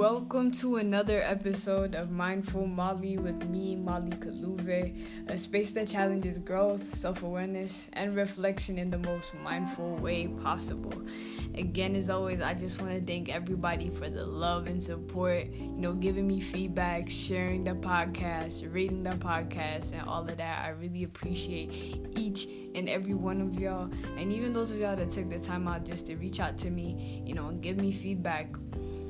Welcome to another episode of Mindful Molly with me, Molly Kaluve, a space that challenges growth, self-awareness, and reflection in the most mindful way possible. Again, as always, I just want to thank everybody for the love and support, giving me feedback, sharing the podcast, rating the podcast, and all of that. I really appreciate each and every one of y'all, and even those of y'all that took the time out just to reach out to me, and give me feedback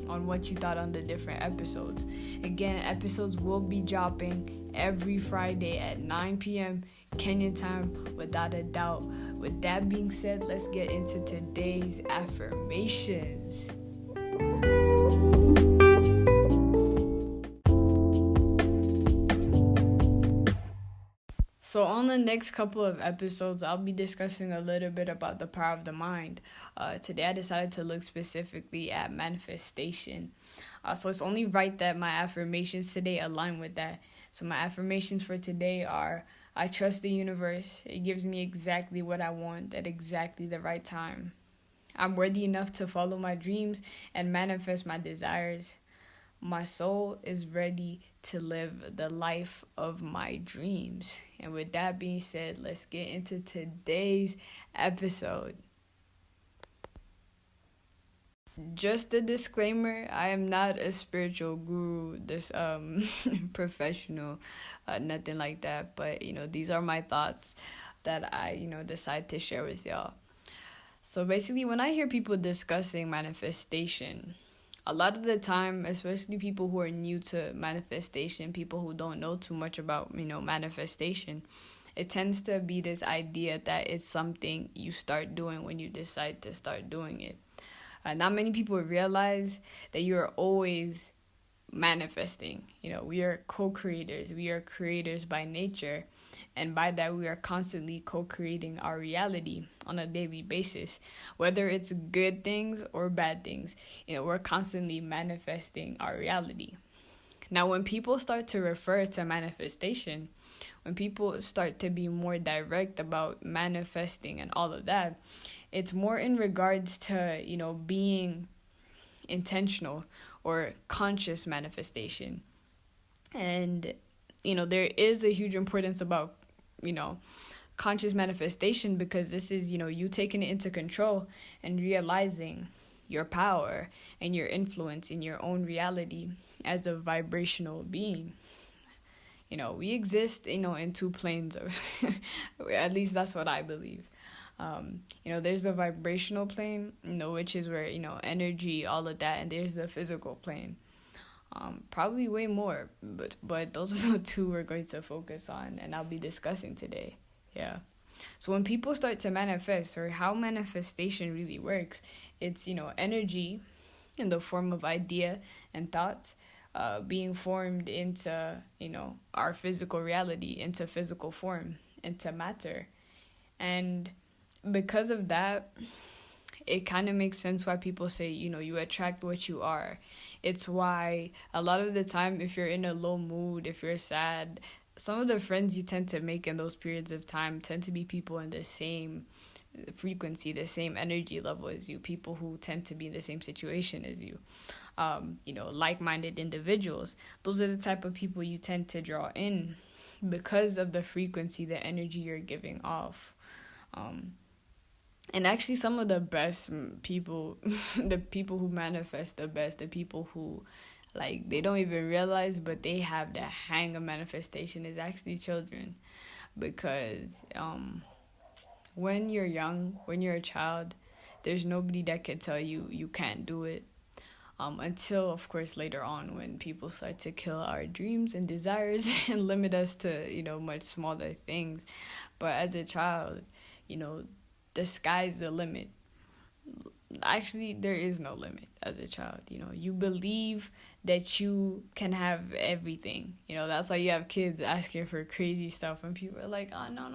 on what you thought on the different episodes. Again, episodes will be dropping every Friday at 9 p.m. Kenyan time, without a doubt. With that being said, let's get into today's affirmations. So on the next couple of episodes, I'll be discussing a little bit about the power of the mind. Today I decided to look specifically at manifestation. So it's only right that my affirmations today align with that. So my affirmations for today are: I trust the universe. It gives me exactly what I want at exactly the right time. I'm worthy enough to follow my dreams and manifest my desires. My soul is ready to live the life of my dreams. And with that being said, let's get into today's episode. Just a disclaimer, I am not a spiritual guru, this professional, nothing like that. But, these are my thoughts that I, decide to share with y'all. So basically, when I hear people discussing manifestation, a lot of the time, especially people who are new to manifestation, people who don't know too much about, manifestation, it tends to be this idea that it's something you start doing when you decide to start doing it. Not many people realize that you're always manifesting. We are co-creators. We are creators by nature. And by that, we are constantly co-creating our reality on a daily basis. Whether it's good things or bad things, we're constantly manifesting our reality. Now, when people start to refer to manifestation, when people start to be more direct about manifesting and all of that, it's more in regards to, being intentional or conscious manifestation. And, there is a huge importance about, conscious manifestation, because this is, you taking it into control and realizing your power and your influence in your own reality as a vibrational being. We exist, in two planes, at least that's what I believe. There's the vibrational plane, which is where, energy, all of that, and there's the physical plane. Probably way more, but those are the two we're going to focus on and I'll be discussing today. Yeah. So when people start to manifest, or how manifestation really works, it's, energy in the form of idea and thoughts being formed into, our physical reality, into physical form, into matter. And because of that, it kind of makes sense why people say, you attract what you are. It's why a lot of the time, if you're in a low mood, if you're sad, some of the friends you tend to make in those periods of time tend to be people in the same frequency, the same energy level as you, people who tend to be in the same situation as you, like-minded individuals. Those are the type of people you tend to draw in because of the frequency, the energy you're giving off. And actually, some of the best people, the people who manifest the best, the people who, they don't even realize, but they have the hang of manifestation, is actually children. Because when you're young, when you're a child, there's nobody that can tell you you can't do it. Until, of course, later on, when people start to kill our dreams and desires and limit us to, much smaller things. But as a child, the sky's the limit. Actually, there is no limit as a child. You believe that you can have everything. That's why you have kids asking for crazy stuff, and people are like, oh, no.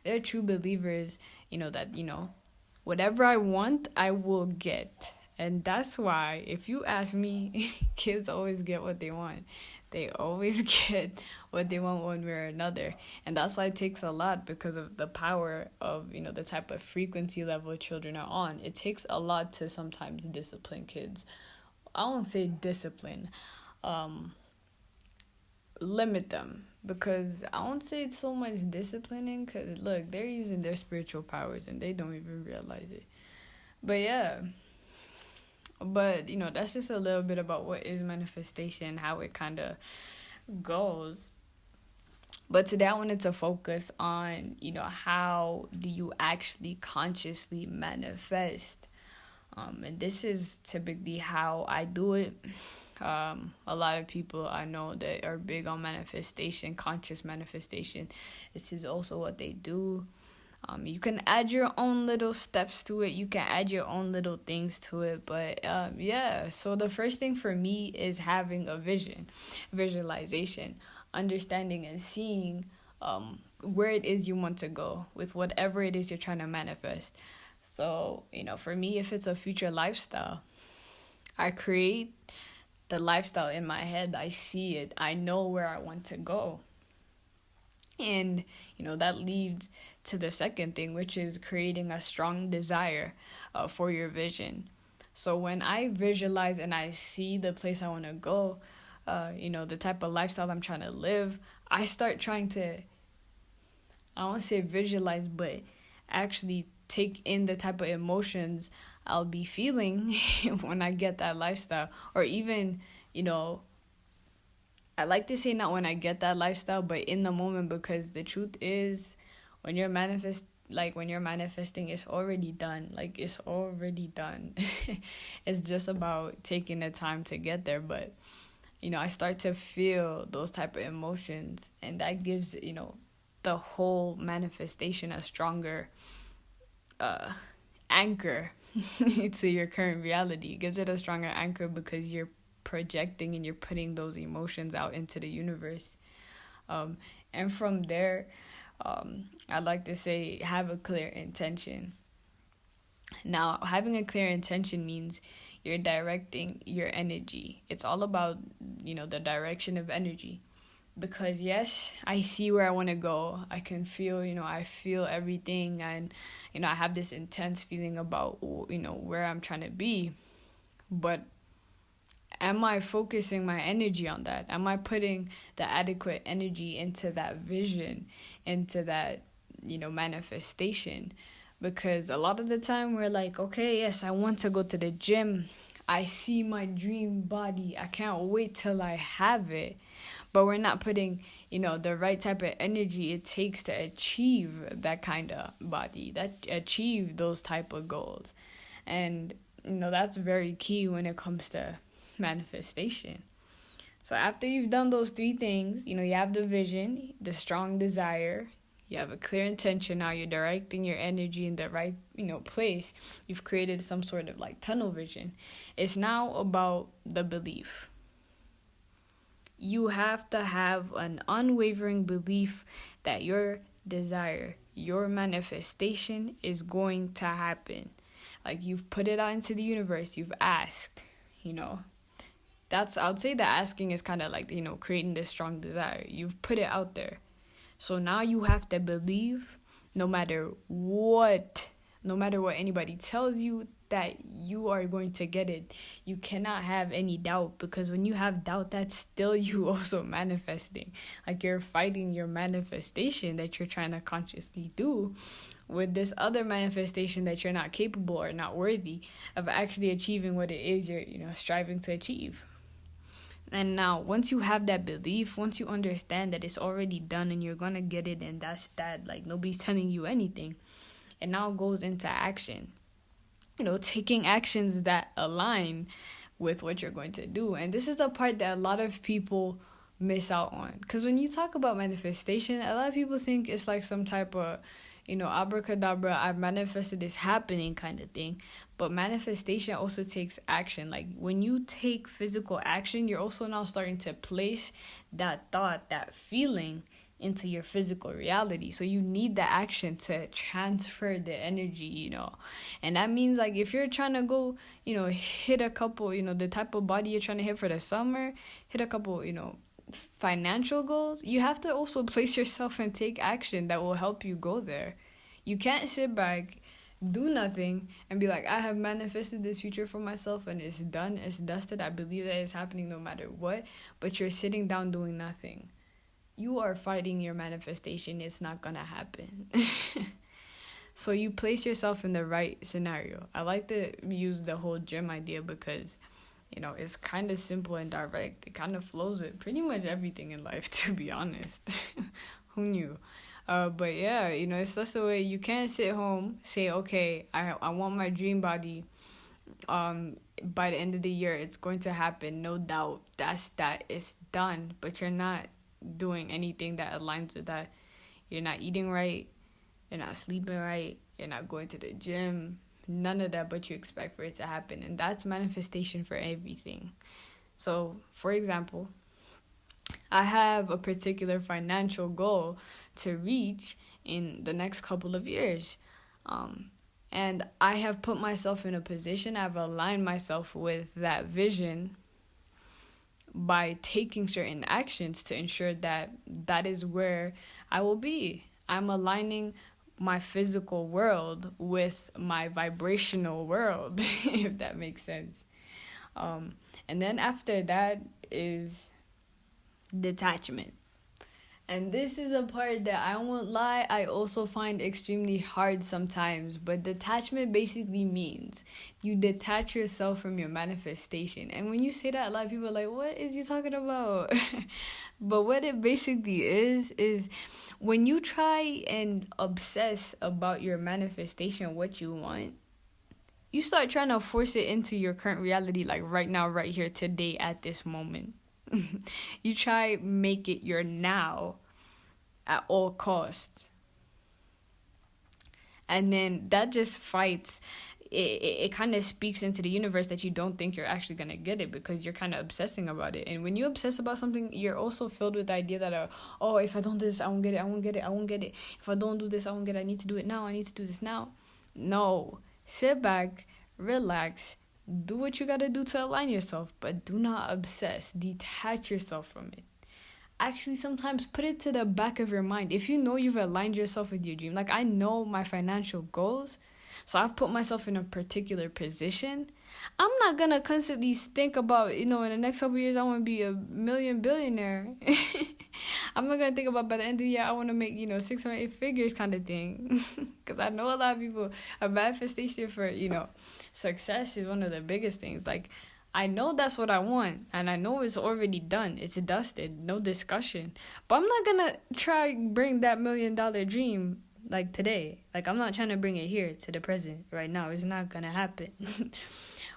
They're true believers, that, whatever I want, I will get. And that's why, if you ask me, kids always get what they want. They always get what they want one way or another. And that's why it takes a lot, because of the power of, the type of frequency level children are on. It takes a lot to sometimes discipline kids. I won't say discipline, um, limit them. Because I won't say it's so much disciplining, because look, they're using their spiritual powers and they don't even realize it. But yeah, but that's just a little bit about what is manifestation, how it kind of goes. But today I wanted to focus on, how do you actually consciously manifest? And this is typically how I do it. A lot of people I know that are big on manifestation, conscious manifestation. This is also what they do. You can add your own little steps to it. You can add your own little things to it. But yeah, so the first thing for me is having a vision, visualization, understanding and seeing where it is you want to go with whatever it is you're trying to manifest. So, for me, if it's a future lifestyle, I create the lifestyle in my head. I see it. I know where I want to go. And, that leads to the second thing, which is creating a strong desire for your vision. So when I visualize and I see the place I want to go, the type of lifestyle I'm trying to live, I start trying to, I don't want to say visualize, but actually take in the type of emotions I'll be feeling when I get that lifestyle. Or even, I like to say not when I get that lifestyle, but in the moment, because the truth is when you're manifesting, it's already done. Like, it's already done. It's just about taking the time to get there. But, I start to feel those type of emotions, and that gives, the whole manifestation a stronger anchor to your current reality. It gives it a stronger anchor because you're projecting and you're putting those emotions out into the universe. And from there, I'd like to say have a clear intention. Now, having a clear intention means you're directing your energy. It's all about, the direction of energy. Because yes, I see where I want to go. I can feel, I feel everything, and, I have this intense feeling about, where I'm trying to be. But am I focusing my energy on that? Am I putting the adequate energy into that vision, into that, manifestation? Because a lot of the time we're like, okay, yes, I want to go to the gym. I see my dream body. I can't wait till I have it. But we're not putting, the right type of energy it takes to achieve that kind of body, that achieve those type of goals. And, that's very key when it comes to manifestation. So after you've done those three things, you have the vision, the strong desire, you have a clear intention. Now you're directing your energy in the right, place. You've created some sort of like tunnel vision. It's now about the belief. You have to have an unwavering belief that your desire, your manifestation is going to happen. Like, you've put it out into the universe, you've asked, I would say the asking is kind of like, creating this strong desire. You've put it out there. So now you have to believe, no matter what anybody tells you, that you are going to get it. You cannot have any doubt, because when you have doubt, that's still you also manifesting. Like, you're fighting your manifestation that you're trying to consciously do with this other manifestation that you're not capable or not worthy of actually achieving what it is you're striving to achieve. And now, once you have that belief, once you understand that it's already done and you're gonna get it, and that's that, like, nobody's telling you anything, it now goes into action. Taking actions that align with what you're going to do. And this is a part that a lot of people miss out on. Because when you talk about manifestation, a lot of people think it's like some type of, abracadabra, I've manifested this happening kind of thing. But manifestation also takes action. Like, when you take physical action, you're also now starting to place that thought, that feeling into your physical reality. So you need the action to transfer the energy, And that means, like, if you're trying to go, hit a couple, the type of body you're trying to hit for the summer, hit a couple, financial goals, you have to also place yourself and take action that will help you go there. You can't sit back, do nothing and be like, I have manifested this future for myself and it's done, it's dusted, I believe that it's happening no matter what, but you're sitting down doing nothing. You are fighting your manifestation. It's not gonna happen. So you place yourself in the right scenario. I like to use the whole gym idea because, it's kind of simple and direct. It kind of flows with pretty much everything in life, to be honest. Who knew? But yeah, it's just the way you can't sit home, say, okay, I want my dream body. By the end of the year, it's going to happen, no doubt. That is done. But you're not doing anything that aligns with that. You're not eating right. You're not sleeping right. You're not going to the gym. None of that, but you expect for it to happen. And that's manifestation for everything. So, for example, I have a particular financial goal to reach in the next couple of years. And I have put myself in a position, I've aligned myself with that vision by taking certain actions to ensure that that is where I will be. I'm aligning my physical world with my vibrational world, if that makes sense. And then after that is detachment. And this is a part that I won't lie, I also find extremely hard sometimes. But detachment basically means you detach yourself from your manifestation. And when you say that, a lot of people are like, what is you talking about? But what it basically is when you try and obsess about your manifestation, what you want, you start trying to force it into your current reality, like right now, right here, today, at this moment. You try make it your now at all costs. And then that just fights. It kind of speaks into the universe that you don't think you're actually going to get it because you're kind of obsessing about it. And when you obsess about something, you're also filled with the idea that, if I don't do this, I won't get it, I won't get it, I won't get it. If I don't do this, I won't get it, I need to do it now, I need to do this now. No. Sit back, relax, do what you gotta do to align yourself, but do not obsess. Detach yourself from it. Actually, sometimes put it to the back of your mind. If you know you've aligned yourself with your dream, like I know my financial goals, so I've put myself in a particular position. I'm not gonna constantly think about, in the next couple of years, I want to be a million billionaire. I'm not gonna think about by the end of the year, I want to make, 6 or 8 figures kind of thing. Because I know a lot of people, a manifestation for, success is one of the biggest things. Like, I know that's what I want, and I know it's already done. It's dusted, no discussion. But I'm not gonna try bring that $1 million dream like today. Like, I'm not trying to bring it here to the present right now. It's not gonna happen.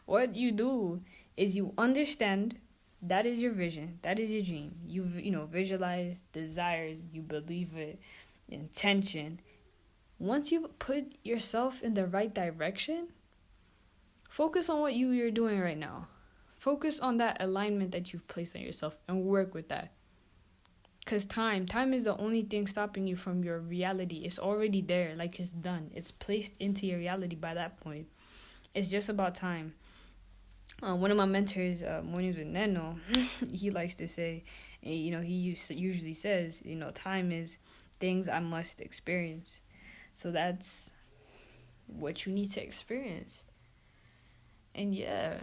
What you do is you understand that is your vision, that is your dream. You visualize desires, you believe it, intention. Once you've put yourself in the right direction, focus on what you're doing right now. Focus on that alignment that you've placed on yourself and work with that. Because time is the only thing stopping you from your reality. It's already there, like it's done. It's placed into your reality by that point. It's just about time. One of my mentors, Mornings with Neno, he likes to say, he usually says, time is things I must experience. So that's what you need to experience. And yeah,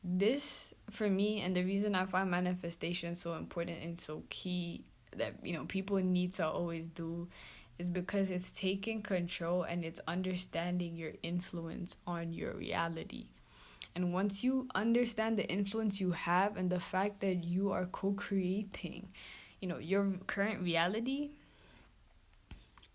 this for me, and the reason I find manifestation so important and so key that people need to always do, is because it's taking control and it's understanding your influence on your reality. And once you understand the influence you have and the fact that you are co-creating your current reality,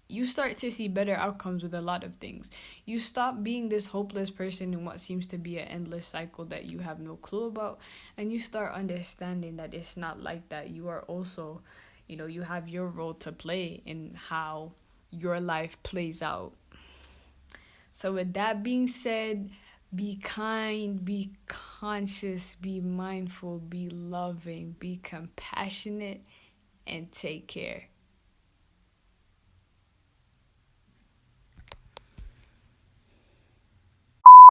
you start to see better outcomes with a lot of things. You stop being this hopeless person in what seems to be an endless cycle that you have no clue about. And you start understanding that it's not like that. You are also, you have your role to play in how your life plays out. So with that being said, be kind, be conscious, be mindful, be loving, be compassionate, and take care.